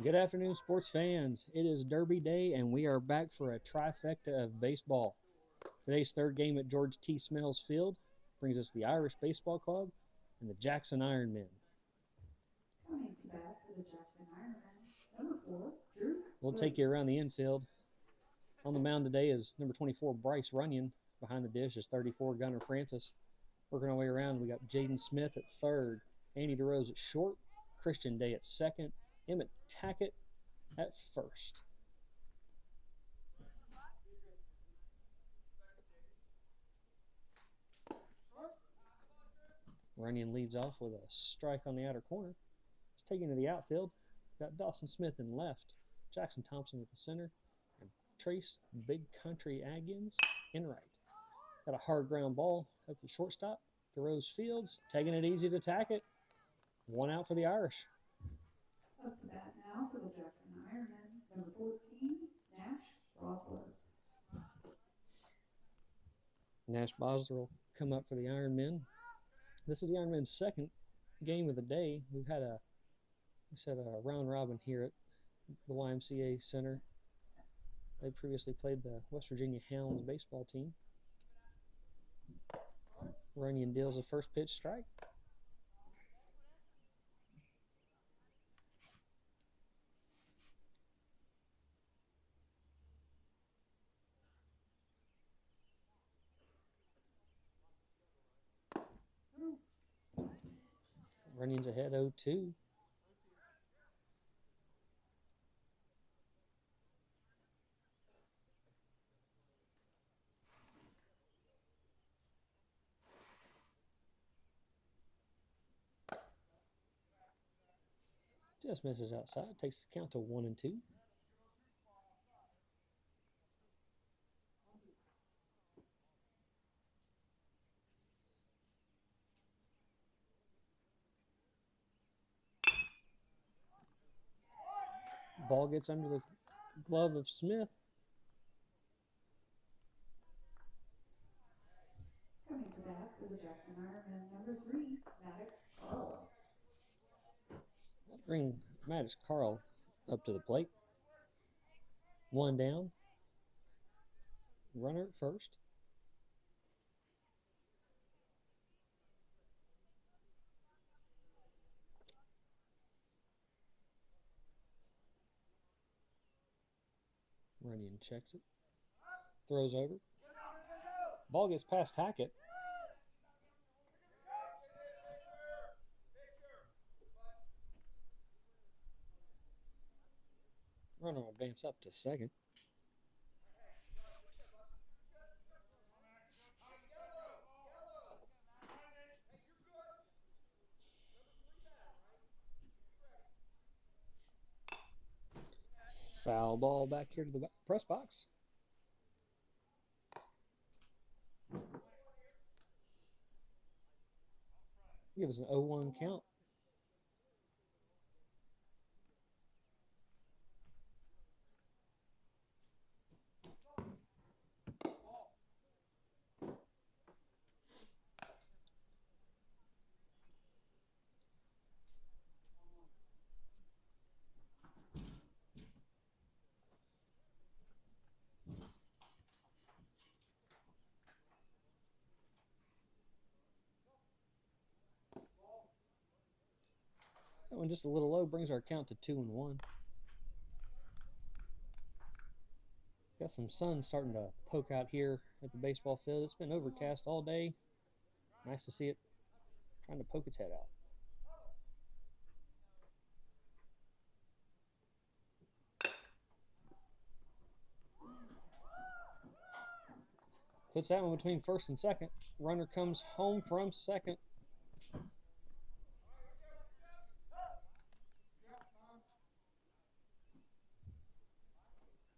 Good afternoon, sports fans. It is Derby Day, and we are back for a trifecta of baseball. Today's third game at George T. Smells Field brings us the Irish Baseball Club and the Jackson Ironmen. Coming to bat for the Jackson Ironmen, number 4, Drew. We'll take you around the infield. On the mound today is number 24, Bryce Runyon. Behind the dish is 34, Gunnar Francis. Working our way around, we got Jaden Smith at third, Andy DeRose at short, Christian Day at second, Emmett Tackett at first. Runyon leads off with a strike on the outer corner. It's taken to the outfield. Got Dawson Smith in left, Jackson Thompson at the center, and Trace Big Country Aggins in right. Got a hard ground ball up to shortstop to Rose Fields, taking it easy to Tackett. One out for the Irish. Up to bat now for the Jackson Ironmen, number 14, Nash Rosler. Nash Bosler will come up for the Ironmen. This is the Ironmen's second game of the day. We've had a round robin here at the YMCA Center. They previously played the West Virginia Hounds baseball team. Runyon deals a first pitch strike. Runyon's ahead 0-2. Just misses outside. Takes the count to 1-2. Ball gets under the glove of Smith. Coming to bat for the Jackson Ironmen, number 3, Maddox Carl. Bring Maddox Carl up to the plate. One down. Runner at first. Runyon checks it. Throws over. Ball gets past Tackett. Runner will advance up to second. Foul ball back here to the press box. Give us an 0-1 count. That one just a little low, brings our count to 2-1. Got some sun starting to poke out here at the baseball field. It's been overcast all day. Nice to see it trying to poke its head out. Puts that one between first and second. Runner comes home from second.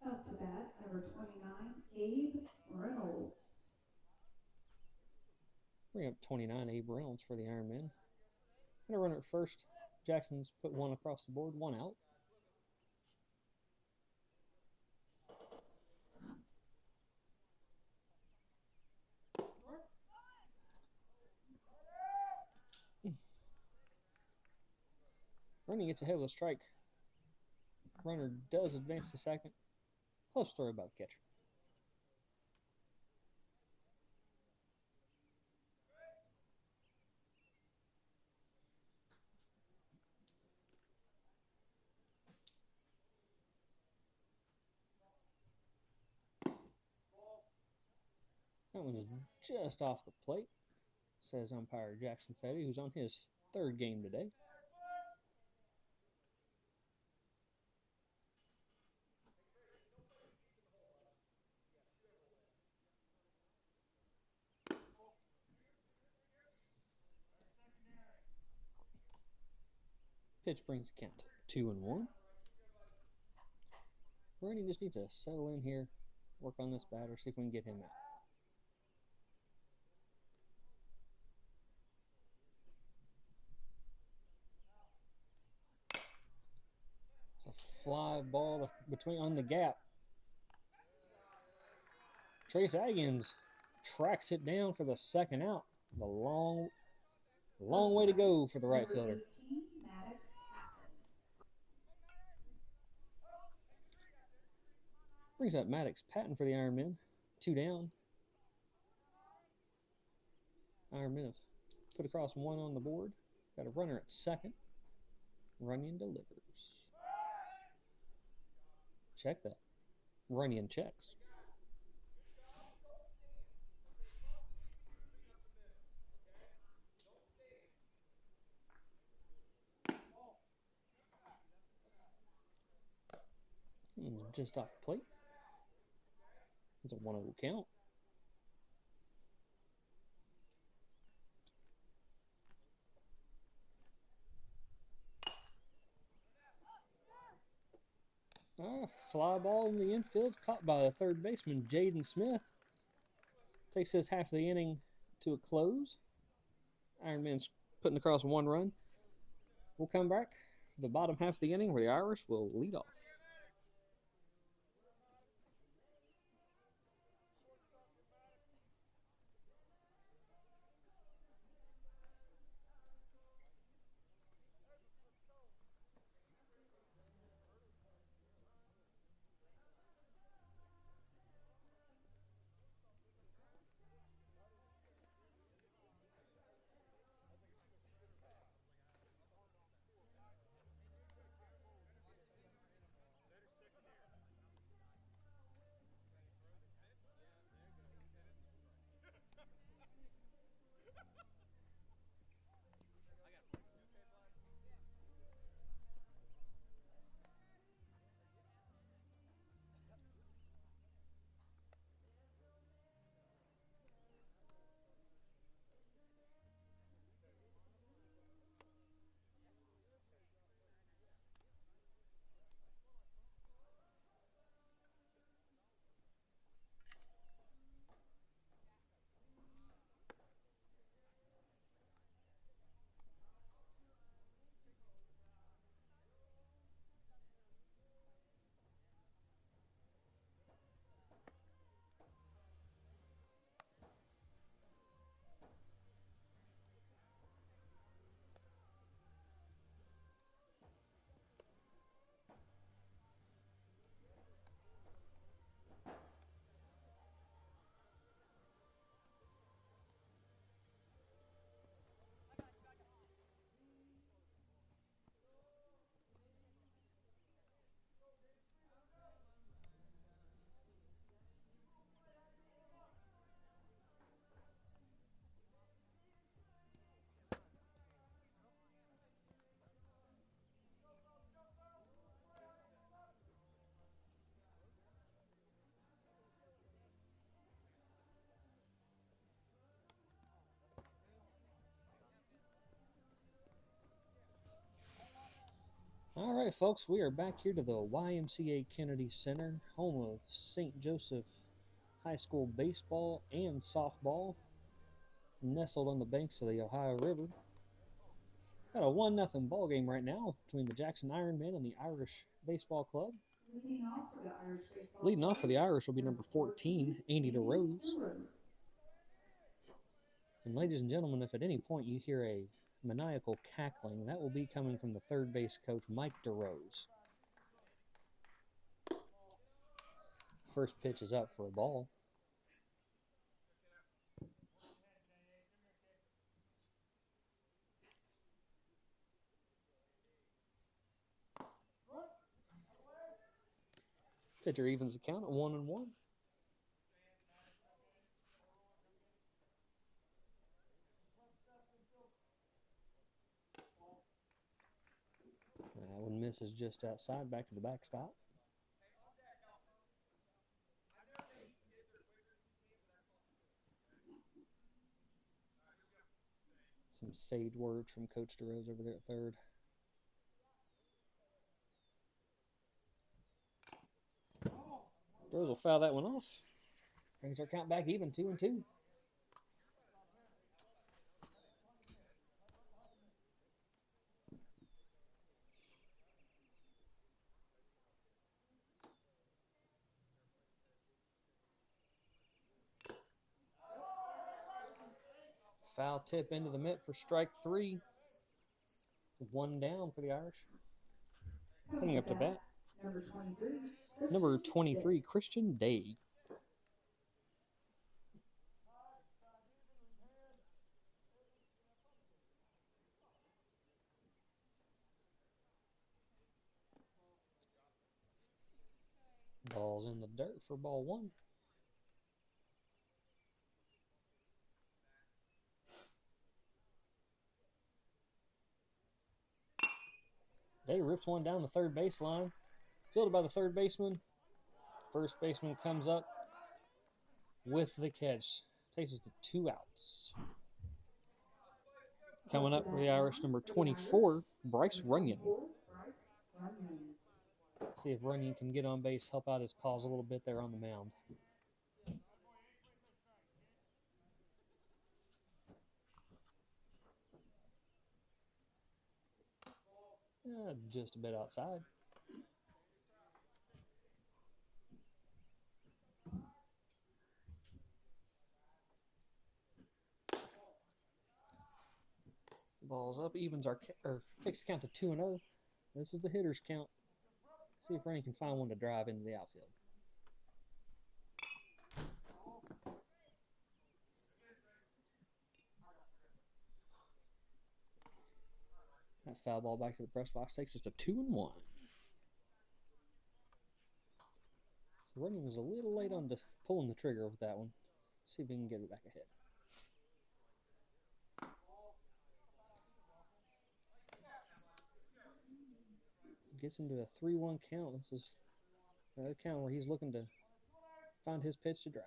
Up to bat, number 29, Abe Reynolds. Bring up 29, Abe Reynolds for the Ironmen. Gonna run at first. Jackson's put one across the board, one out. Running gets ahead with a strike. Runner does advance to second. Close throw by the catcher. That one's just off the plate, says umpire Jackson Fetty, who's on his third game today. Pitch brings the count 2-1. Brady just needs to settle in here, work on this batter, see if we can get him out. It's a fly ball between on the gap. Trace Aggins tracks it down for the second out. The long way to go for the right fielder. Brings up Maddox Patton for the Ironmen. 2 down. Ironmen have put across 1 on the board. Got a runner at second. Runyon delivers. Check that. Runyon checks. Just off the plate. It's a 1-0 count. Fly ball in the infield, caught by the third baseman, Jaden Smith. Takes his half of the inning to a close. Ironman's putting across 1 run. We'll come back for the bottom half of the inning where the Irish will lead off. All right, folks, we are back here to the YMCA Kennedy Center, home of St. Joseph High School baseball and softball, nestled on the banks of the Ohio River. Got a 1-0 ball game right now between the Jackson Ironmen and the Irish Baseball Club. Leading off for the Irish will be number 14, Andy DeRose. And ladies and gentlemen, if at any point you hear a maniacal cackling, that will be coming from the third base coach, Mike DeRose. First pitch is up for a ball. Pitcher evens the count at 1-1. That one misses just outside, back to the backstop. Some sage words from Coach DeRose over there at third. DeRose will foul that one off. Brings our count back even, 2-2. Foul tip into the mitt for strike 3. 1 down for the Irish. Coming up to bat, number 23, Christian Day. Ball's in the dirt for ball 1. Day rips one down the third baseline. Fielded by the third baseman. First baseman comes up with the catch. Takes us to 2 outs. Coming up for the Irish, number 24, Bryce Runyon. Let's see if Runyon can get on base, help out his cause a little bit there on the mound. Just a bit outside. Ball's up, evens our takes the count to 2-0. This is the hitter's count. See if Runyon can find one to drive into the outfield. That foul ball back to the press box takes us to 2-1. So Runyon was a little late on pulling the trigger with that one. See if we can get it back ahead. Gets into a 3-1 count. This is another count where he's looking to find his pitch to drive.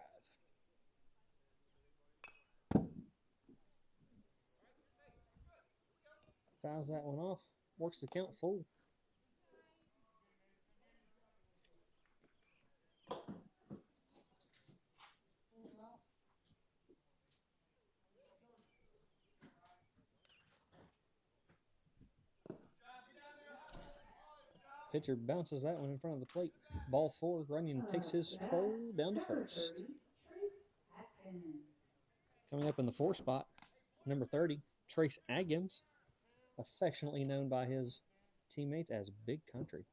Fouls that one off. Works the count full. Pitcher bounces that one in front of the plate. Ball 4. Runyon takes his stroll down to first. Coming up in the 4 spot, number 30, Trace Atkins, affectionately known by his teammates as Big Country.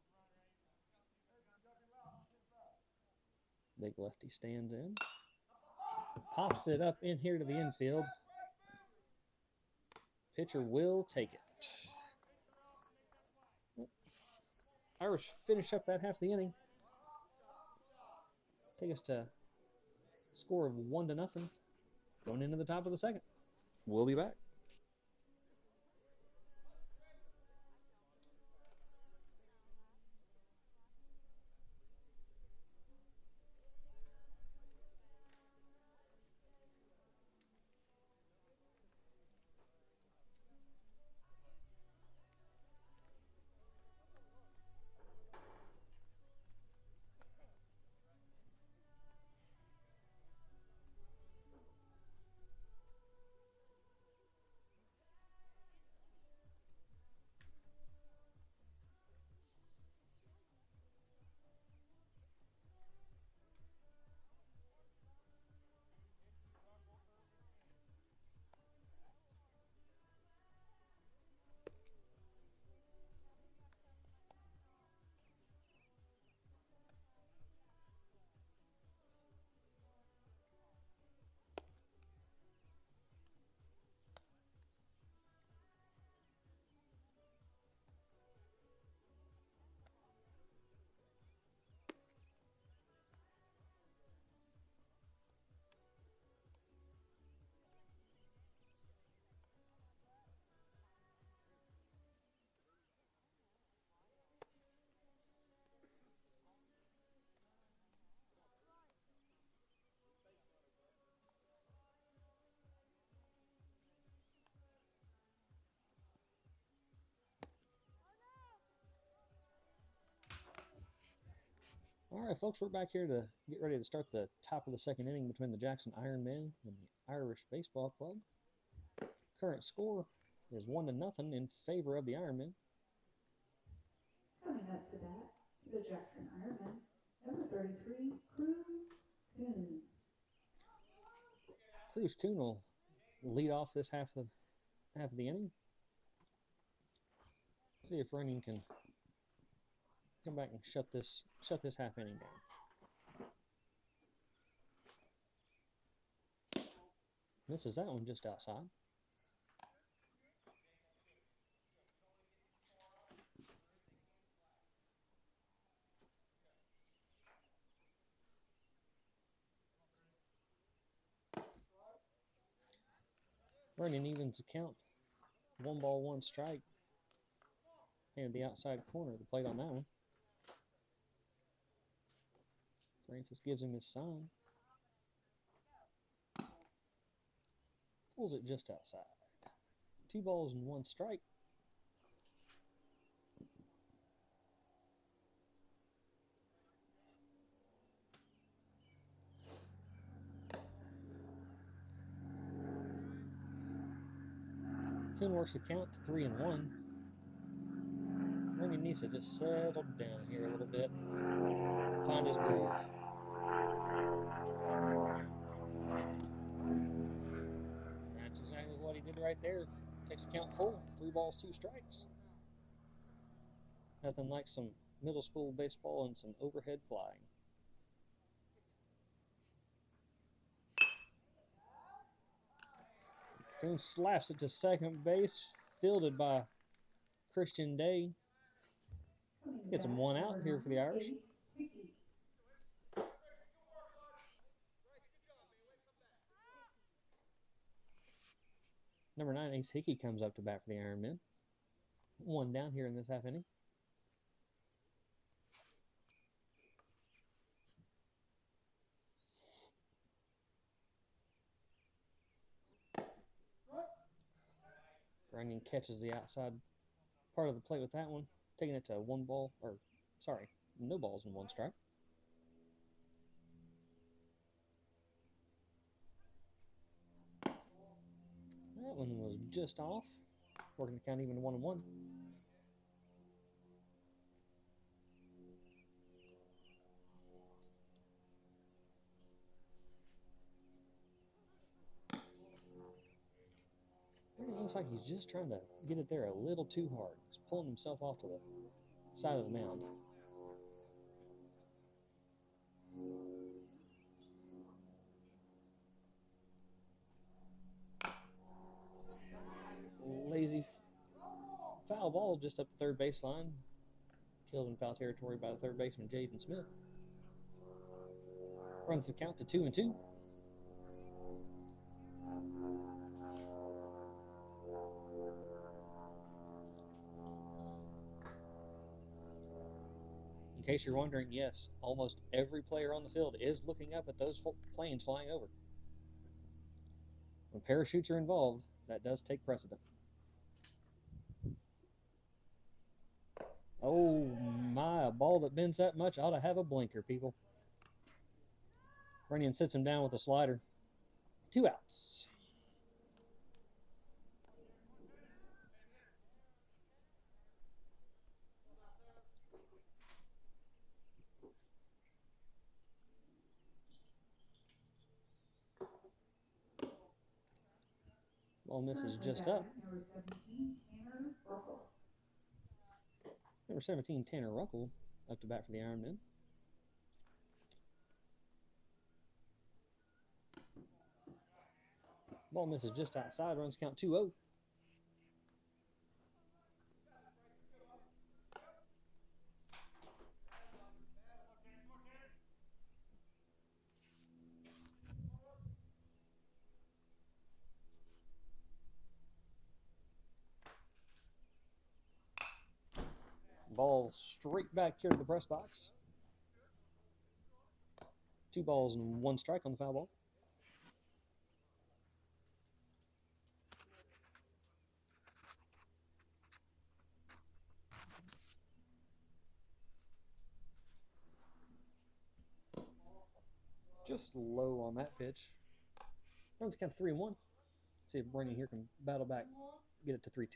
Big lefty stands in. Pops it up in here to the infield. Pitcher will take it. Irish finish up that half the inning. Take us to a score of 1-0 going into the top of the second. We'll be back. All right, folks, we're back here to get ready to start the top of the second inning between the Jackson Ironmen and the Irish Baseball Club. Current score is 1-0 in favor of the Ironmen. Coming up to bat, the Jackson Ironmen, number 33, Cruz Coon. Cruz Coon will lead off this half of the inning. See if Runyon can come back and shut this half inning down. Misses that one just outside. Runyon evens the count. 1 ball, 1 strike. And the outside corner of the plate on that one. Francis gives him his sign. Pulls it just outside. 2 balls and 1 strike. Coon works the count to 3-1. Runyon needs to just settle down here a little bit. Find his groove. That's exactly what he did right there. Takes the count full. 3 balls, 2 strikes. Nothing like some middle school baseball and some overhead flying. Coon slaps it to second base, fielded by Christian Day. Gets him 1 out here for the Irish. Number 9, Ace Hickey, comes up to bat for the Ironmen. 1 down here in this half inning. Runyon catches the outside part of the plate with that one, taking it to no balls and 1 strike. That one was just off, working the count even to 1-1. It looks like he's just trying to get it there a little too hard. He's pulling himself off to the side of the mound. Lazy foul ball just up the third baseline. Killed in foul territory by the third baseman, Jaden Smith. Runs the count to 2-2. In case you're wondering, yes, almost every player on the field is looking up at those planes flying over. When parachutes are involved, that does take precedent. Oh my, a ball that bends that much ought to have a blinker, people. Runyon sits him down with a slider. 2 outs. Ball misses just up. Number 17, Tanner Runkle, up to bat for the Ironmen. Ball misses just outside, runs count 2-0. Ball straight back here to the press box. 2 balls and 1 strike on the foul ball. Just low on that pitch. Runs count 3-1. Let's see if Brandon here can battle back, get it to 3-2.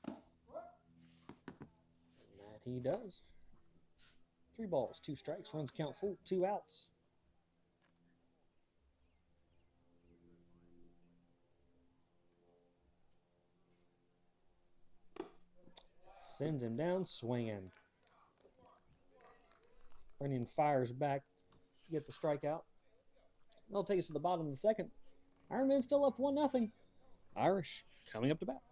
And that he does. 3 balls, 2 strikes. Runs count full, 2 outs. Sends him down, swinging. Brennan fires back, get the strikeout. They'll take us to the bottom of the second. Ironman still up 1-0. Irish coming up to bat.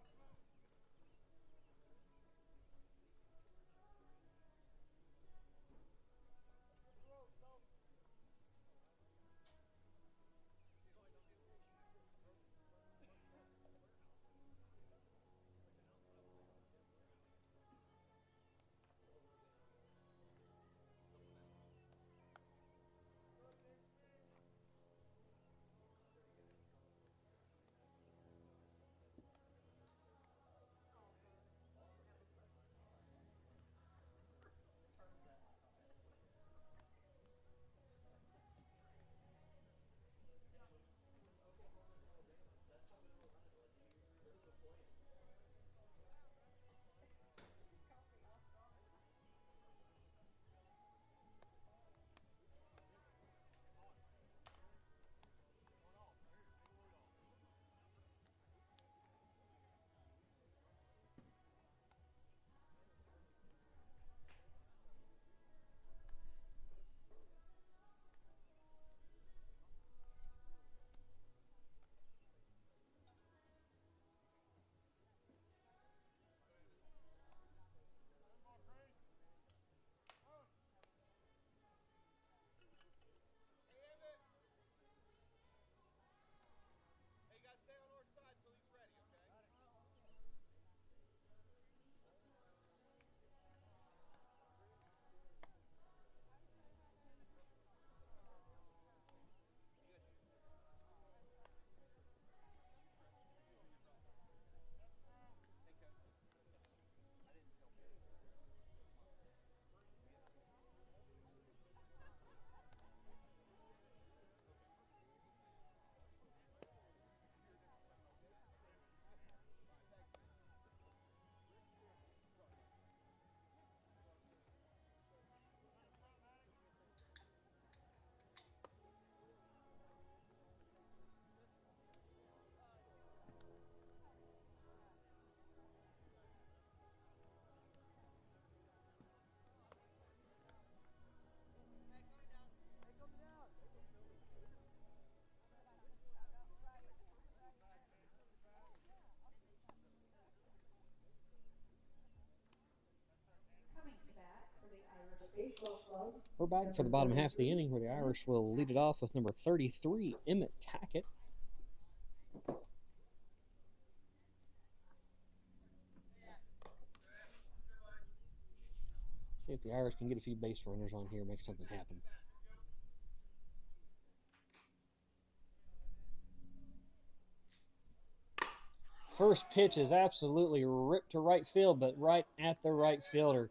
We're back for the bottom half of the inning where the Irish will lead it off with number 33, Emmett Tackett. See if the Irish can get a few base runners on here, make something happen. First pitch is absolutely ripped to right field, but right at the right fielder.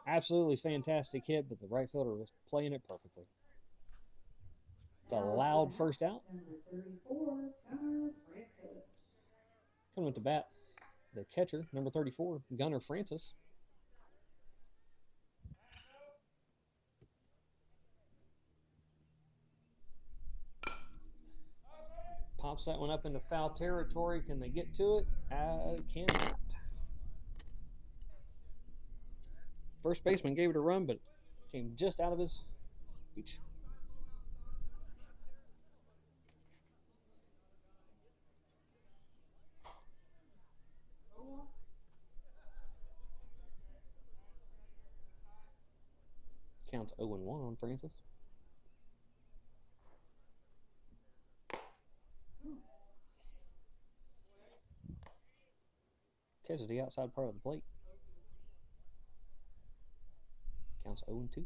Absolutely fantastic hit, but the right fielder was playing it perfectly. It's a loud first out. Coming to bat, the catcher, number 34, Gunnar Francis. Pops that one up into foul territory. Can they get to it? Cannot. First baseman gave it a run, but came just out of his reach. Counts 0-1 on Francis. Catches the outside part of the plate. Counts 0-2.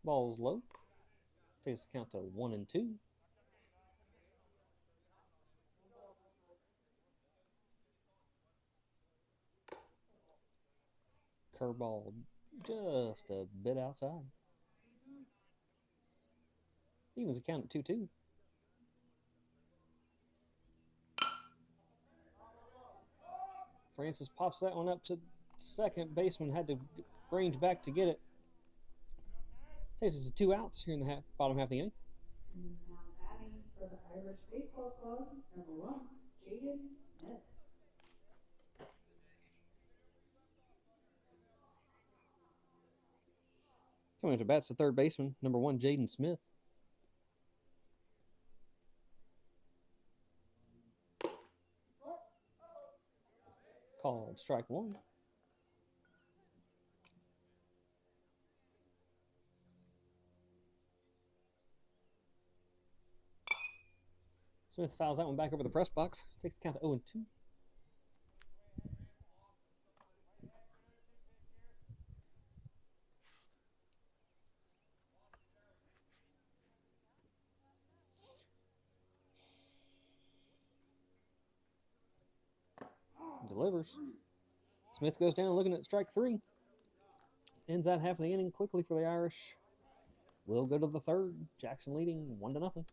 Ball's low. Takes the count to 1-2. Curveball just a bit outside. Evens the count at 2-2. Francis pops that one up to second. Baseman had to range back to get it. Takes us to 2 outs here in the bottom half of the inning. Now batting for the Irish Baseball Club, number 1, Jaden Smith. Coming to bat's the third baseman, number 1, Jaden Smith. Called strike 1. Smith fouls that one back over the press box. Takes the count to 0-2. Delivers. Smith goes down looking at strike 3. Ends that half of the inning quickly for the Irish. We'll go to the third. Jackson leading 1-0.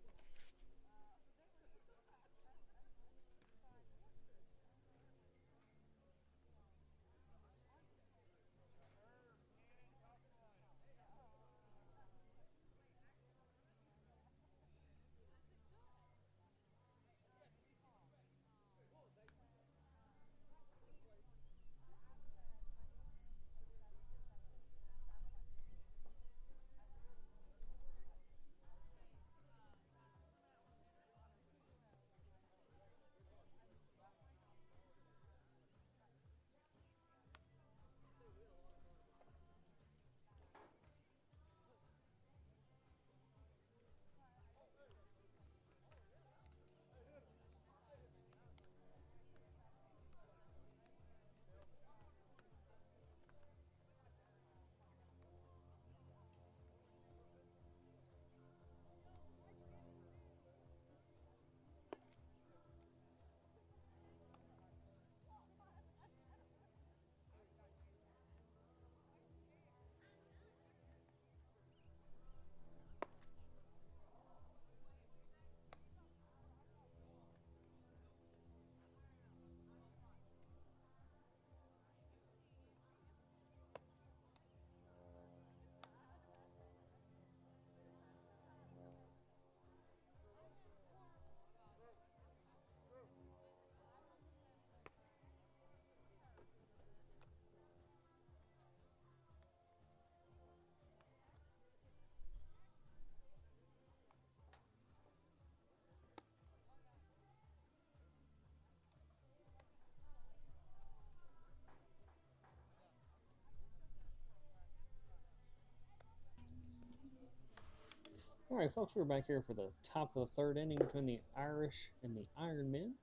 All right, folks, we're back here for the top of the third inning between the Irish and the Ironmen.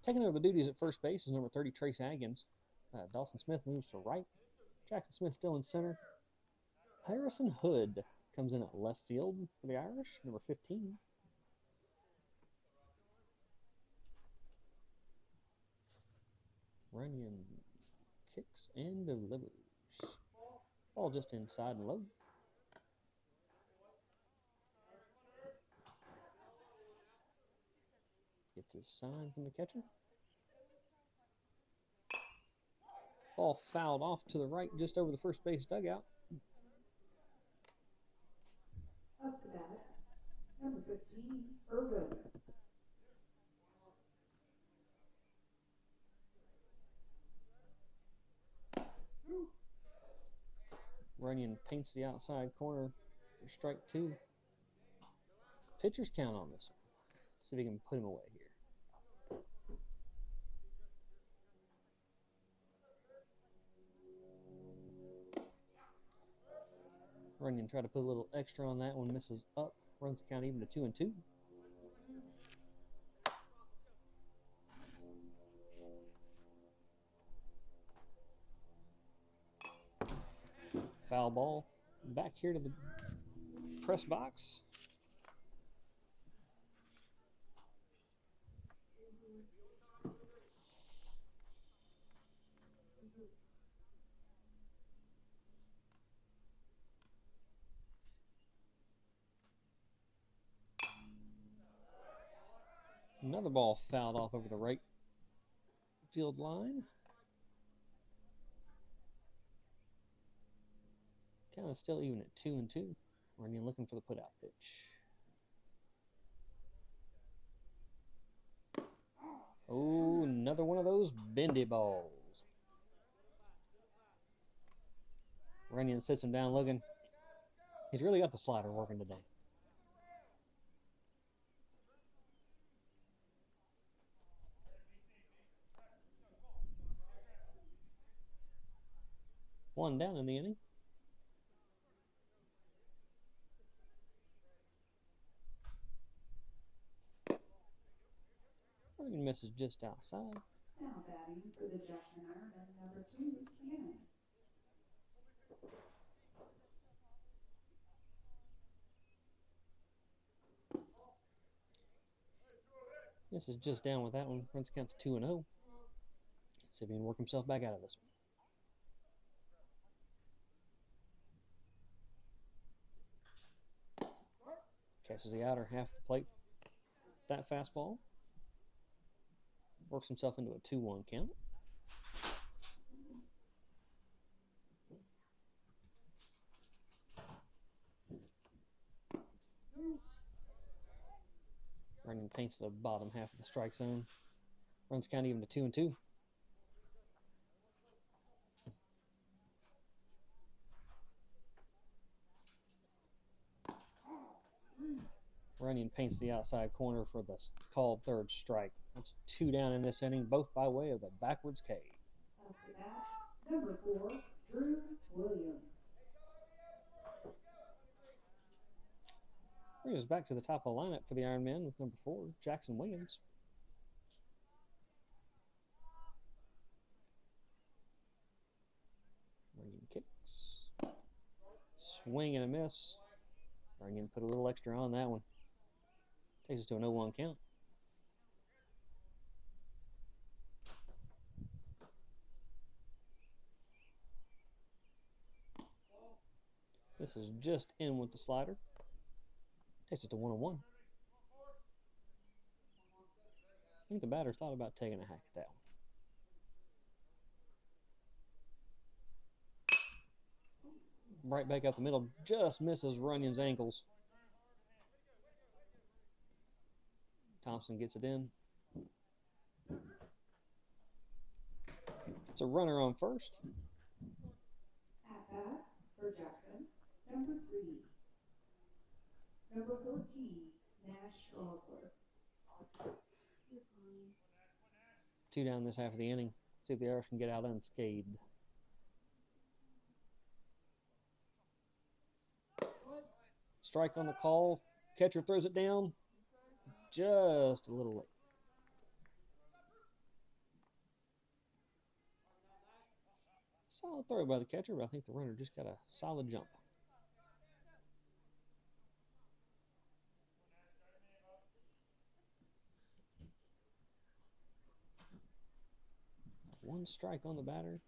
Taking over the duties at first base is number 30, Trace Aggins. Dawson Smith moves to right. Jackson Smith still in center. Harrison Hood comes in at left field for the Irish, number 15. Runyon kicks and delivers. Ball just inside and low. Gets his sign from the catcher. Ball fouled off to the right just over the first base dugout. Up to bat, number 15, Irvin. Runyon paints the outside corner for strike 2. Pitcher's count on this one. See if he can put him away here. Runyon tried to put a little extra on that one, misses up, runs the count even to 2-2. Foul ball back here to the press box. Another ball fouled off over the right field line. Count is still even at 2-2. Runyon looking for the put-out pitch. Oh, another one of those bendy balls. Runyon sits him down looking. He's really got the slider working today. One down in the inning. Runyon misses just outside. Now batting for the Jackson Ironmen, number 2, Cannon. This is just down with that one. Runs count to 2-0. See if he can work himself back out of this one. Catches the outer half of the plate. That fastball. Works himself into a 2-1 count. Runyon paints the bottom half of the strike zone. Runs count even to 2-2. Runyon paints the outside corner for the called third strike. That's 2 down in this inning, both by way of the backwards K. After that, number 4, Drew Williams. Brings us back to the top of the lineup for the Ironmen with number 4, Jackson Williams. Runyon kicks. Swing and a miss. Runyon put a little extra on that one. Takes us to a 0-1 count. This is just in with the slider. Takes it to 1-1. I think the batter thought about taking a hack at that one. Right back up the middle, just misses Runyon's ankles. Thompson gets it in. It's a runner on first. At bat for Jackson, number 3, number 14, Nash Gosler. 2 down this half of the inning. See if the Irish can get out unscathed. Strike on the call. Catcher throws it down. Just a little late. Solid throw by the catcher, but I think the runner just got a solid jump. One strike on the batter.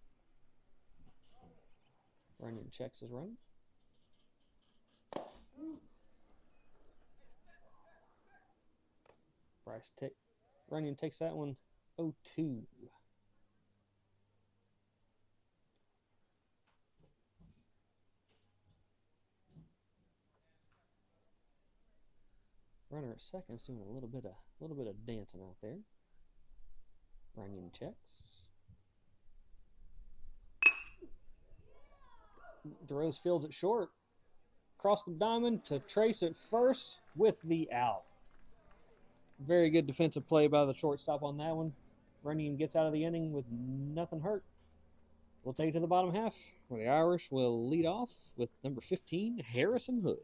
Runyon checks his run. Runyon takes that one 0-2. Runner at second is doing a little bit of dancing out there. Runyon checks. DeRose fields it short. Across the diamond to Trace at first with the out. Very good defensive play by the shortstop on that one. Runyon gets out of the inning with nothing hurt. We'll take it to the bottom half, where the Irish will lead off with number 15, Harrison Hood.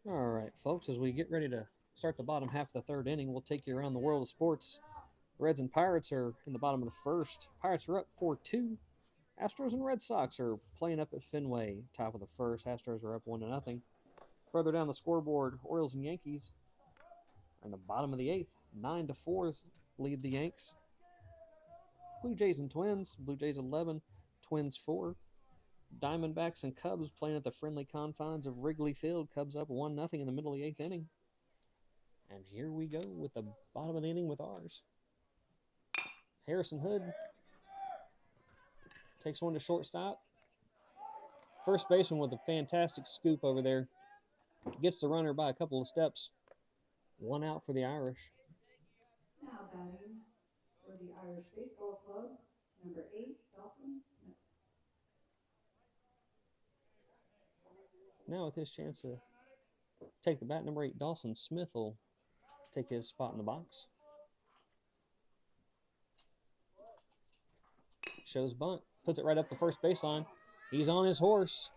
All right, folks, as we get ready to start the bottom half of the third inning, we'll take you around the world of sports. Reds and Pirates are in the bottom of the first. Pirates are up 4-2. Astros and Red Sox are playing up at Fenway, top of the first. Astros are up 1-0. Further down the scoreboard, Orioles and Yankees are in the bottom of the eighth. 9-4 lead the Yanks. Blue Jays and Twins. Blue Jays 11, Twins 4. Diamondbacks and Cubs playing at the friendly confines of Wrigley Field. Cubs up 1-0 in the middle of the eighth inning. And here we go with the bottom of the inning with ours. Harrison Hood takes one to shortstop. First baseman with a fantastic scoop over there. Gets the runner by a couple of steps. One out for the Irish. Now batting for the Irish Baseball Club, number 8, Dawson Smith. Now with his chance to take the bat, number 8, Dawson Smith will take his spot in the box. Shows bunt. Puts it right up the first baseline. He's on his horse.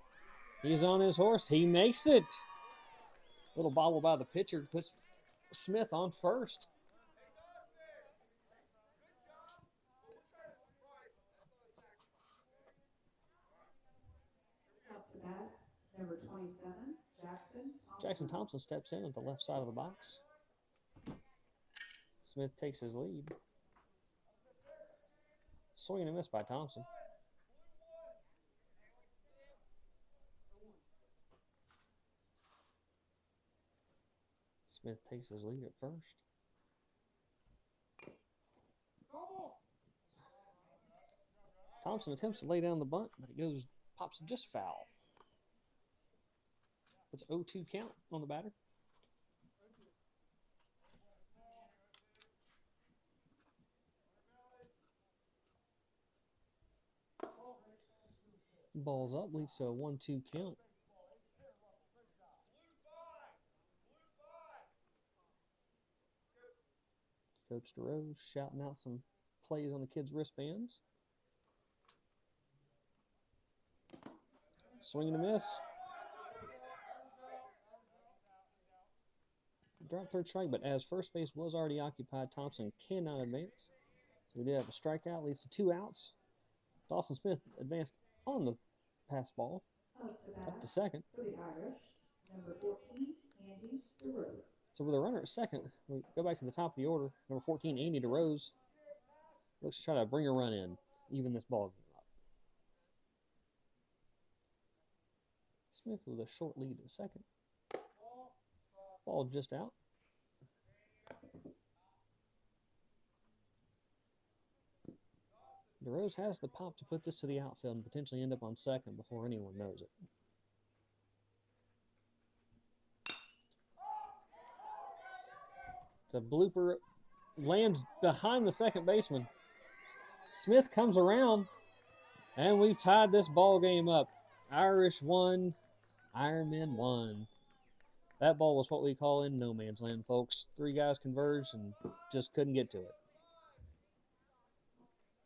He's on his horse. He makes it. Little bobble by the pitcher puts Smith on first. Up to bat, number 27, Jackson Thompson steps in at the left side of the box. Smith takes his lead. Swing and a miss by Thompson. Smith takes his lead at first. Thompson attempts to lay down the bunt, but it pops just foul. It's 0-2 count on the batter. Ball's up, leads to a 1-2 count. Coach DeRose shouting out some plays on the kids' wristbands. Swing and a miss. Drop third strike, but as first base was already occupied, Thompson cannot advance. So we did have a strikeout, leads to 2 outs. Dawson Smith advanced on the pass ball. Up to second. For the Irish, number 14, Andy DeRose. So with a runner at second, we go back to the top of the order. Number 14, Andy DeRose. Looks to try to bring a run in, even this ball game up. Smith with a short lead at second. Ball just out. DeRose has the pop to put this to the outfield and potentially end up on second before anyone knows it. It's a blooper. Lands behind the second baseman. Smith comes around, and we've tied this ball game up. Irish 1, Ironmen 1. That ball was what we call in no man's land, folks. 3 guys converged and just couldn't get to it.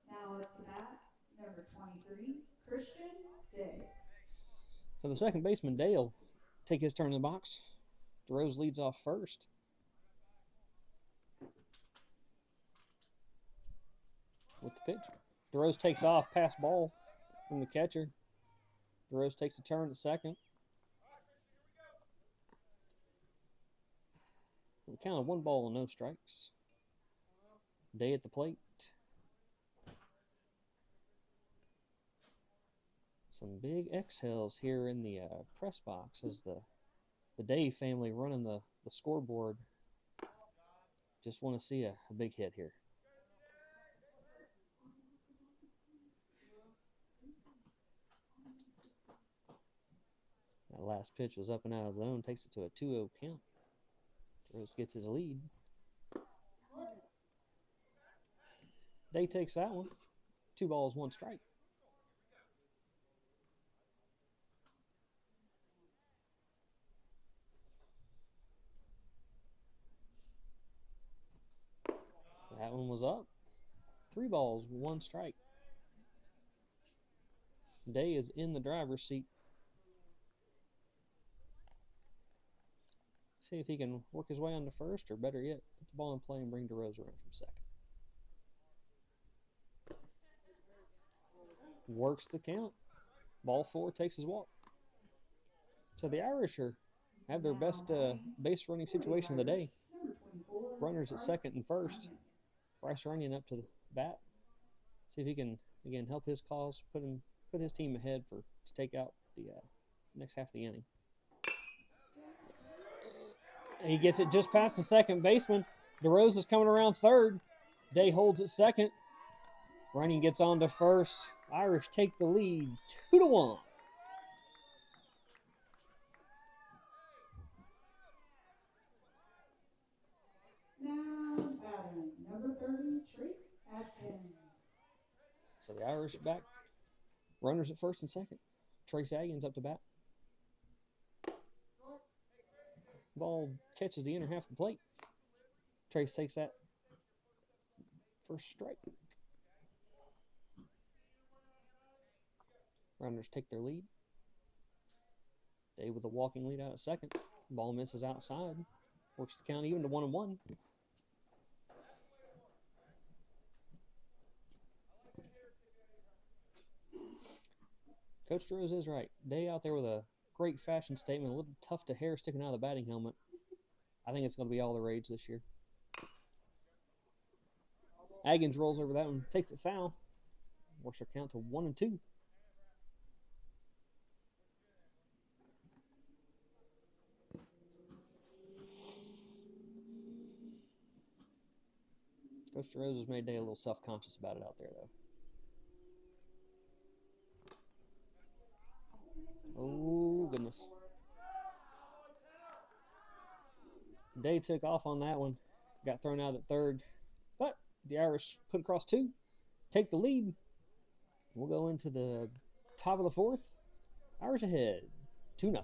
Now up to bat, number 23, Christian Day. So the second baseman, Dale, take his turn in the box. DeRose leads off first. With the pitch. DeRose takes off, pass ball from the catcher. DeRose takes a turn at second. We counted 1 ball and no strikes. Day at the plate. Some big exhales here in the press box as the Day family running the scoreboard. Just want to see a big hit here. That last pitch was up and out of the zone, takes it to a 2-0 count. Rose gets his lead. Day takes that one. 2 balls, 1 strike. That one was up. 3 balls, 1 strike. Day is in the driver's seat. See if he can work his way on to first, or better yet, put the ball in play and bring DeRose around from second. Works the count. Ball 4, takes his walk. So the Irish have their best base running situation of the day. Runners at second and first. Bryce Runyon up to the bat. See if he can again help his cause, put his team ahead to take out the next half of the inning. He gets it just past the second baseman. DeRose is coming around third. Day holds at second. Runyon gets on to first. Irish take the lead 2-1. Now batting, number 30, Trace Atkins. So the Irish back. Runners at first and second. Trace Atkins up to bat. Ball catches the inner half of the plate. Trace takes that first strike. Runners take their lead. Day with a walking lead out at second. Ball misses outside. Works the count even to 1-1. Coach DeRose is right. Day out there with a great fashion statement, a little tough to hair sticking out of the batting helmet. I think it's going to be all the rage this year. Aggins rolls over that one, takes it foul. Works their count to 1-2. Coach DeRose has made Day a little self-conscious about it out there, though. Oh, goodness. Day took off on that one. Got thrown out at third. But the Irish put across 2. Take the lead. We'll go into the top of the 4th. Irish ahead. 2-0.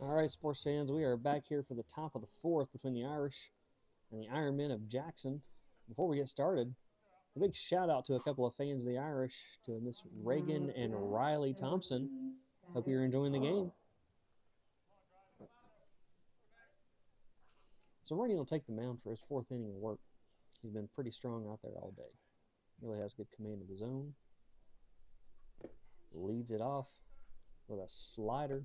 All right, sports fans, we are back here for the top of the 4th between the Irish and the Ironmen of Jackson. Before we get started, a big shout out to a couple of fans of the Irish, to Miss Reagan and Riley Thompson. Hope you're enjoying the game. So Runyon will take the mound for his 4th inning of work. He's been pretty strong out there all day. Really has good command of the zone. Leads it off with a slider.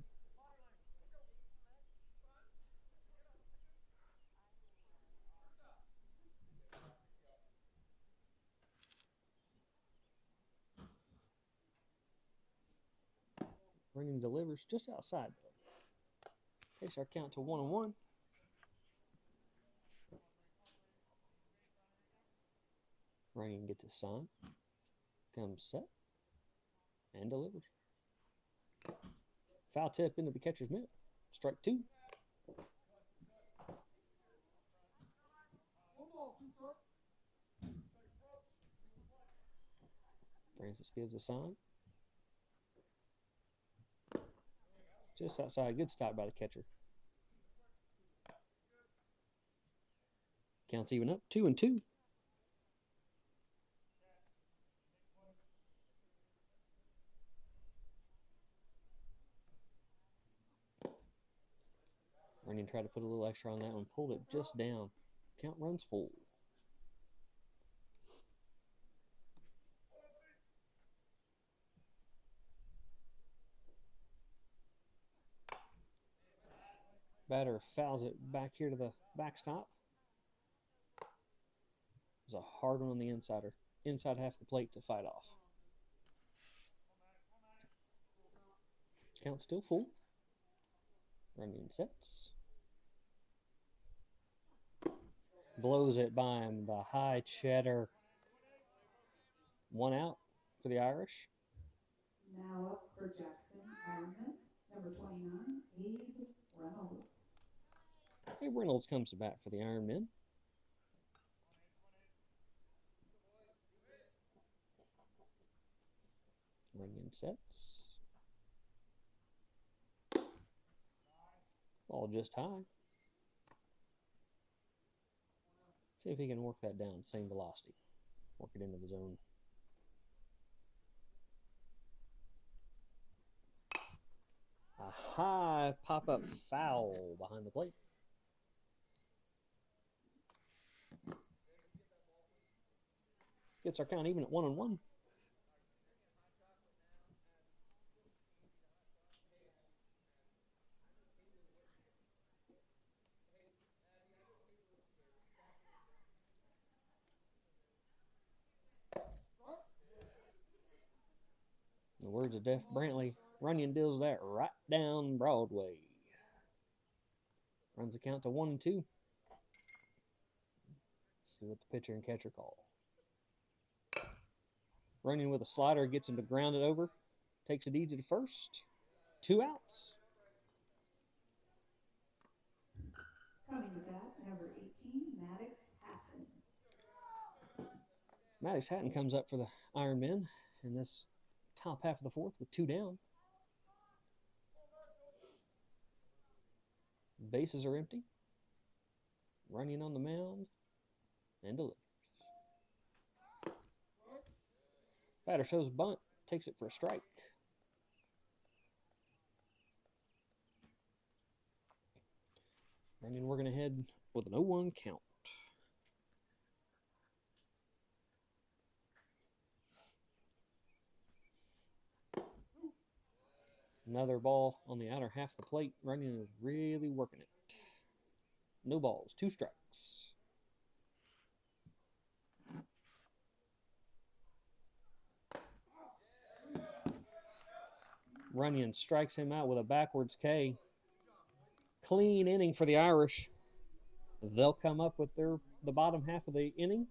Runyon delivers just outside, though. Takes our count to 1-1. Runyon gets his sign, comes set, and delivers. Foul tip into the catcher's mitt. Strike 2. Francis gives a sign. Just outside. Good stop by the catcher. Counts even up. 2-2. Runyon tried to put a little extra on that one. Pulled it just down. Count runs full. Batter fouls it back here to the backstop. It was a hard one on the inside half of the plate to fight off. Count still full. Runyon sets. Blows it by him. The high cheddar. 1 out for the Irish. Now up for Jackson Ironmen, number 29, Abe Reynolds. Abe Reynolds comes to bat for the Ironmen. Runyon sets. Ball just high. See if he can work that down. Same velocity. Work it into the zone. A high pop-up foul behind the plate. Gets our count even at 1-1. In the words of Def Brantley, Runyon deals that right down Broadway. Runs the count to 1-2. See what the pitcher and catcher call. Runyon with a slider gets him to ground it over. Takes it easy to first. 2 outs. Coming to bat, number 18, Maddox Hatton. Maddox Hatton comes up for the Ironmen in this top half of the fourth with 2 down. Bases are empty. Runyon on the mound and delivers. Batter shows bunt, takes it for a strike. Runyon working ahead with an 0-1 count. Another ball on the outer half of the plate. Runyon is really working it. No balls, 2 strikes. Runyon strikes him out with a backwards K. Clean inning for the Irish. They'll come up with the bottom half of the inning,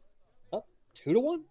up 2-1.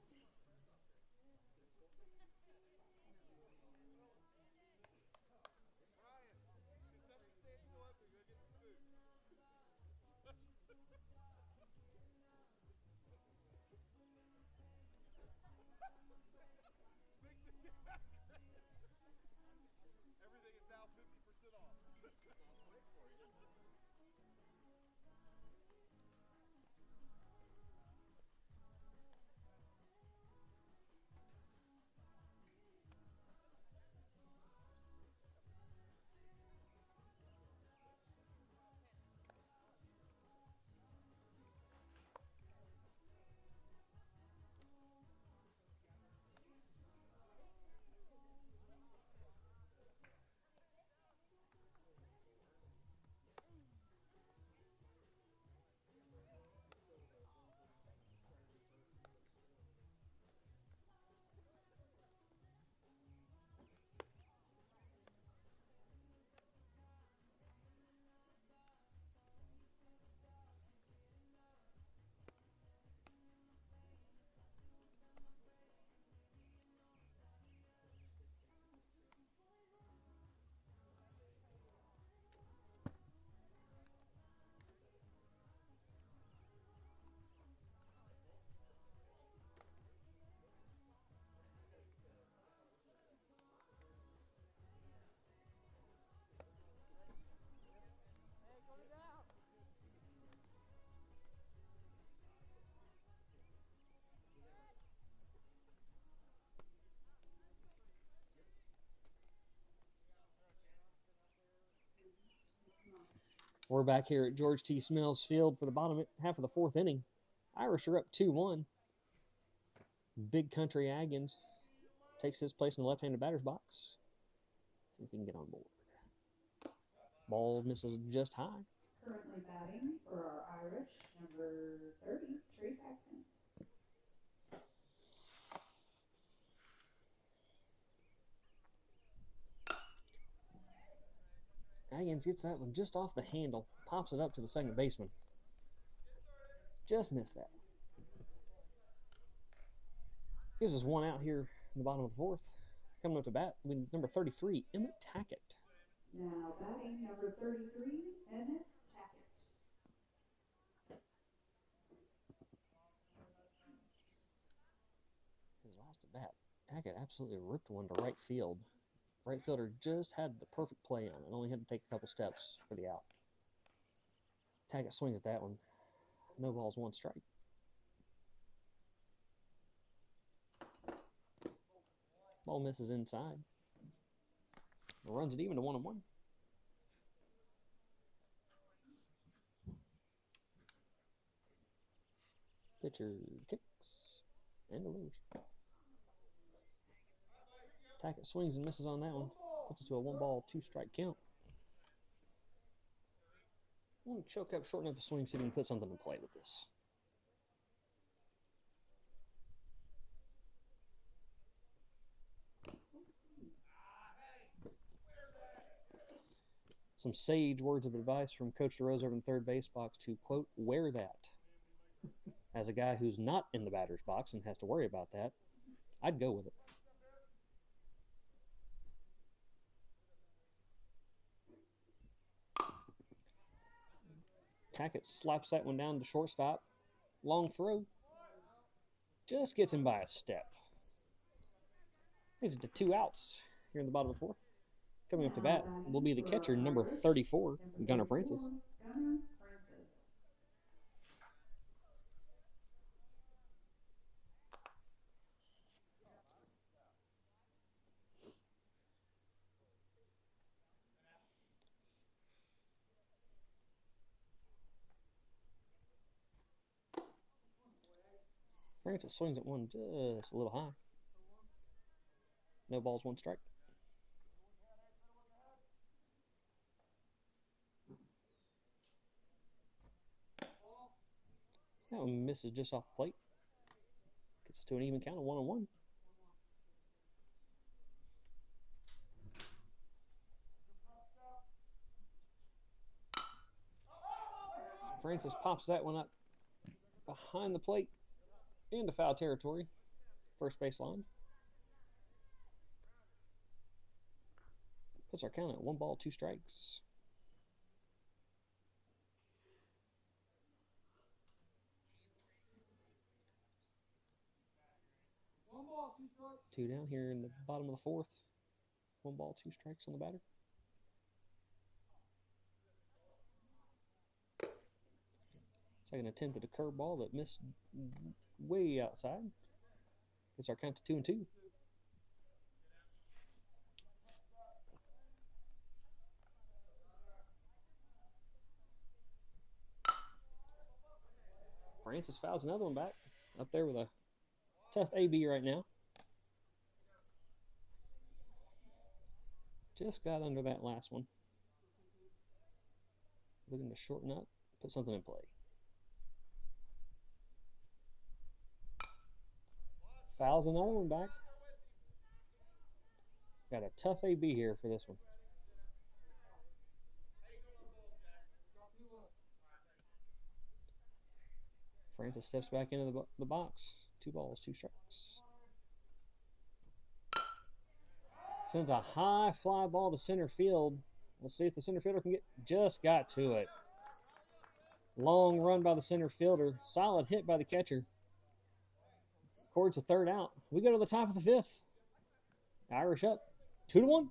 We're back here at George T. Smells Field for the bottom half of the fourth inning. Irish are up 2-1. Big Country Aggies takes his place in the left-handed batter's box. See if he can get on board. Ball misses just high. Currently batting for our Irish, number 30, Trace Atkins. Atkins gets that one just off the handle, pops it up to the second baseman. Just missed that. Gives us one out here in the bottom of the fourth. Coming up to bat, number 33, Emmett Tackett. Now batting number 33, Emmett Tackett. His last at bat, Tackett absolutely ripped one to right field. Right fielder just had the perfect play on it. Only had to take a couple steps for the out. Tackett swings at that one. No balls, one strike. Ball misses inside. Runs it even to 1-1. Pitcher kicks and delivers. Tackett swings and misses on that one. Puts it to a 1-ball, 2-strike count. I want to choke up, shorten up the swing, see if he can put something in play with this. Some sage words of advice from Coach DeRose over in the third base box to, quote, wear that. As a guy who's not in the batter's box and has to worry about that, I'd go with it. Tackett slaps that one down to shortstop. Long throw. Just gets him by a step. Takes it to 2 outs here in the bottom of the fourth. Coming up to bat will be the catcher, number 34, Gunnar Francis. Gunnar Francis. Francis swings at one just a little high. No balls, 1 strike. That one misses just off the plate. Gets us to an even count of 1-1. Francis pops that one up behind the plate into foul territory. First base line. Puts our count at 1 ball, 2 strikes. Two down here in the bottom of the fourth. 1 ball, 2 strikes on the batter. Second attempt at a curveball that missed way outside. Gets our count to 2-2. Francis fouls another one back. Up there with a tough AB right now. Just got under that last one. Looking to shorten up, put something in play. Fouls another one back. Got a tough AB here for this one. Francis steps back into the box. 2 balls, 2 strikes. Sends a high fly ball to center field. We'll see if the center fielder can get. Just got to it. Long run by the center fielder. Solid hit by the catcher. Records a 3rd out. We go to the top of the 5th. Irish up 2-1.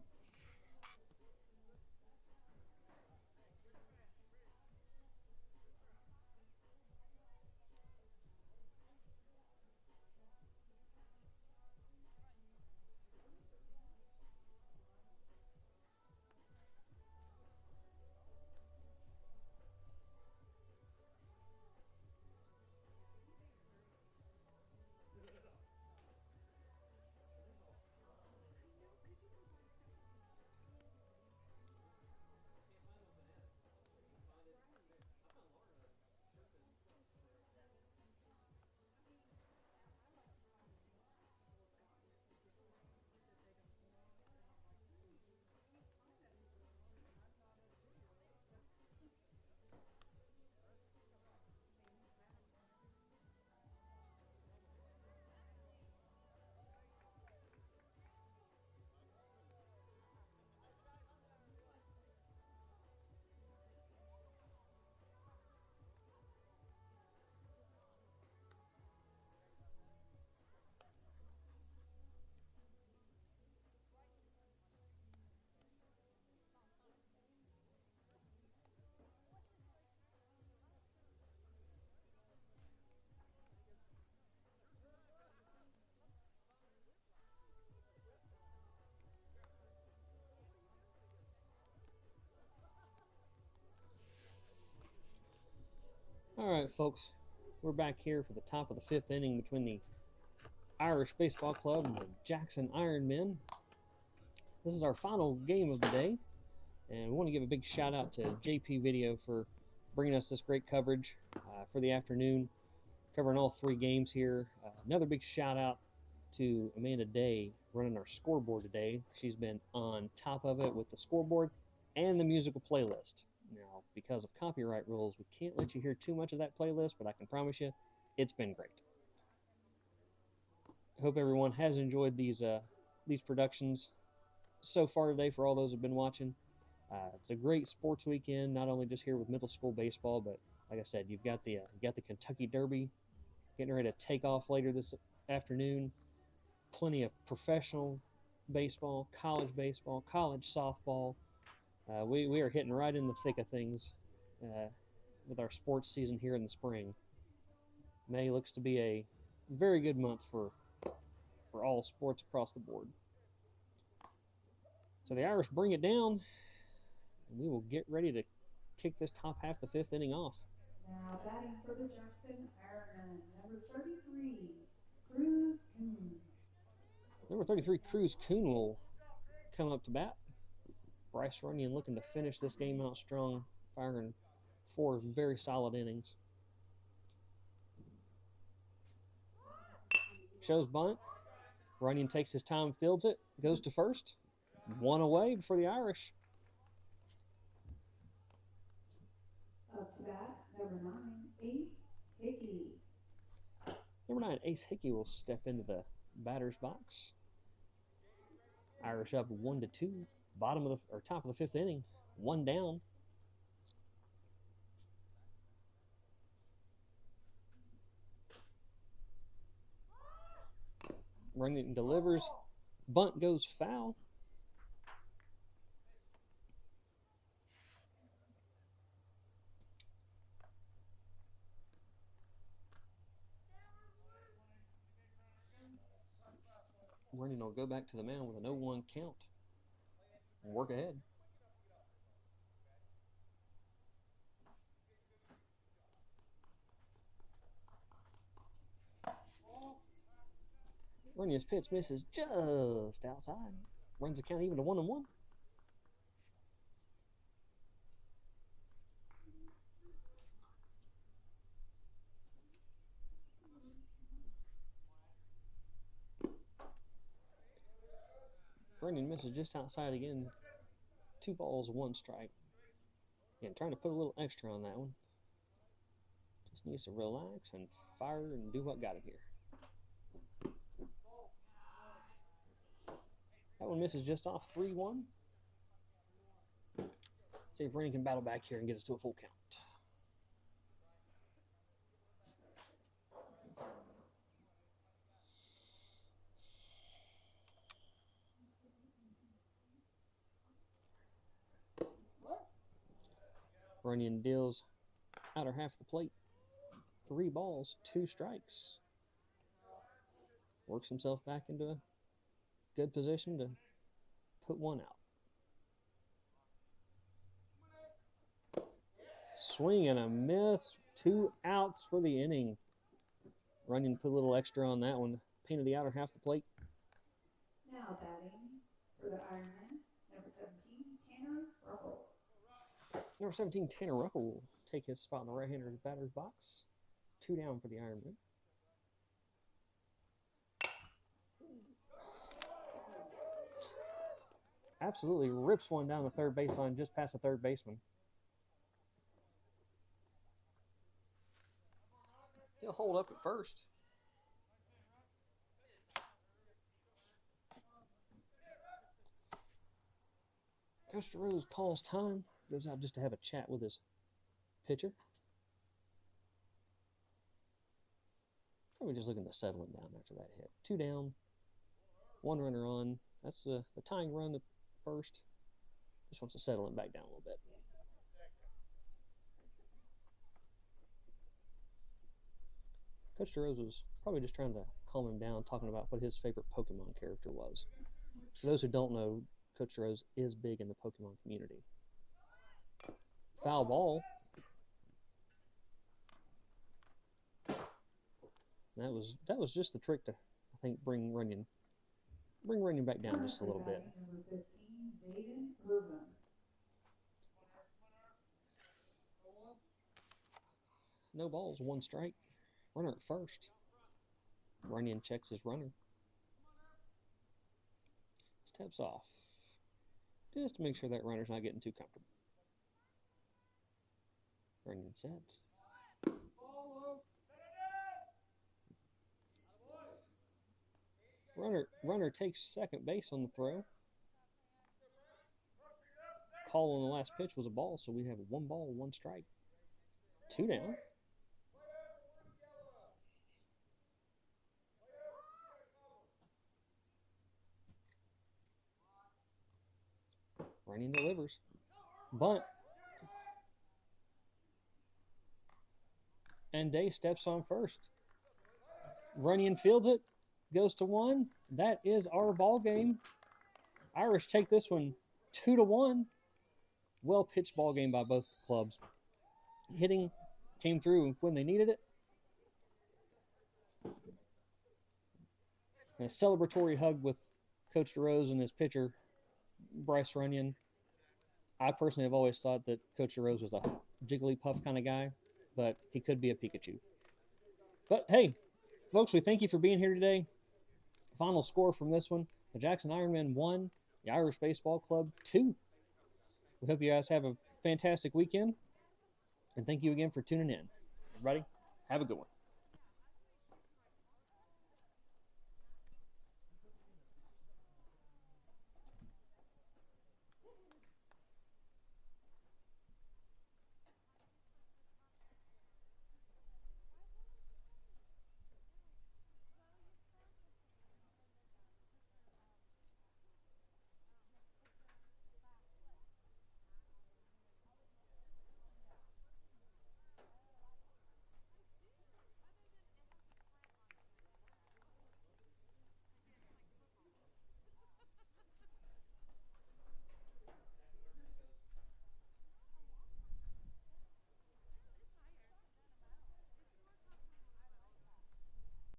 All right, folks, we're back here for the top of the 5th inning between the Irish Baseball Club and the Jackson Ironmen. This is our final game of the day, and we want to give a big shout out to JP Video for bringing us this great coverage for the afternoon, covering all 3 games here. Another big shout out to Amanda Day running our scoreboard today. She's been on top of it with the scoreboard and the musical playlist. Now, because of copyright rules, we can't let you hear too much of that playlist, but I can promise you, it's been great. I hope everyone has enjoyed these productions so far today for all those who've been watching. It's a great sports weekend, not only just here with middle school baseball, but like I said, you've got the Kentucky Derby getting ready to take off later this afternoon. Plenty of professional baseball, college softball. We are hitting right in the thick of things with our sports season here in the spring. May looks to be a very good month for all sports across the board. So the Irish bring it down, and we will get ready to kick this top half of the 5th inning off. Now batting for the Jackson Ironmen, number 33, Cruz Coon. Number 33, Cruz Coon will come up to bat. Bryce Runyon looking to finish this game out strong, firing 4 very solid innings. Shows bunt. Runyon takes his time, fields it, goes to first. 1 away for the Irish. Up to bat, number 9, Ace Hickey. Number 9, Ace Hickey will step into the batter's box. Irish up 1-2. Top of the 5th inning. 1 down. Runyon delivers. Bunt goes foul. Runyon will go back to the mound with an 0-1 count and work ahead. Runyon's pitch misses just outside. Runs the count even to 1-1. Runyon misses just outside again. 2 balls, 1 strike. Again, trying to put a little extra on that one. Just needs to relax and fire and do what got him here. That one misses just off 3-1. See if Runyon can battle back here and get us to a full count. Runyon deals outer half of the plate. 3 balls, 2 strikes. Works himself back into a good position to put 1 out. Swing and a miss. 2 outs for the inning. Runyon put a little extra on that one. Painted the outer half of the plate. Now batting for the Ironmen, number 17, Tanner Russell. Number 17, Tanner Russell will take his spot in the right-hander batter's box. 2 down for the Ironmen. Absolutely rips one down the third baseline, just past the third baseman. He'll hold up at first. Coach DeRose calls time. Goes out just to have a chat with his pitcher. Probably just looking to settle him down after that hit. 2 down, 1 runner on. That's the tying run at first. Just wants to settle him back down a little bit. Coach DeRose was probably just trying to calm him down, talking about what his favorite Pokemon character was. For those who don't know, Coach DeRose is big in the Pokemon community. Foul ball. That was just the trick to, I think, bring Runyon back down just a little bit. Number 15, Zayden Irvin. No balls, 1 strike. Runner at first. Runyon checks his runner. Steps off. Just to make sure that runner's not getting too comfortable. Runyon sets. Runner takes second base on the throw. Call on the last pitch was a ball, so we have 1 ball, 1 strike. 2 down. Runyon delivers. Bunt. And Day steps on first. Runyon fields it. Goes to 1. That is our ball game. Irish take this one 2-1. Well pitched ball game by both clubs. Hitting came through when they needed it. And a celebratory hug with Coach DeRose and his pitcher, Bryce Runyon. I personally have always thought that Coach DeRose was a Jigglypuff kind of guy, but he could be a Pikachu. But hey, folks, we thank you for being here today. Final score from this one: the Jackson Ironmen 1, the Irish Baseball Club 2. We hope you guys have a fantastic weekend, and thank you again for tuning in. Everybody, have a good one.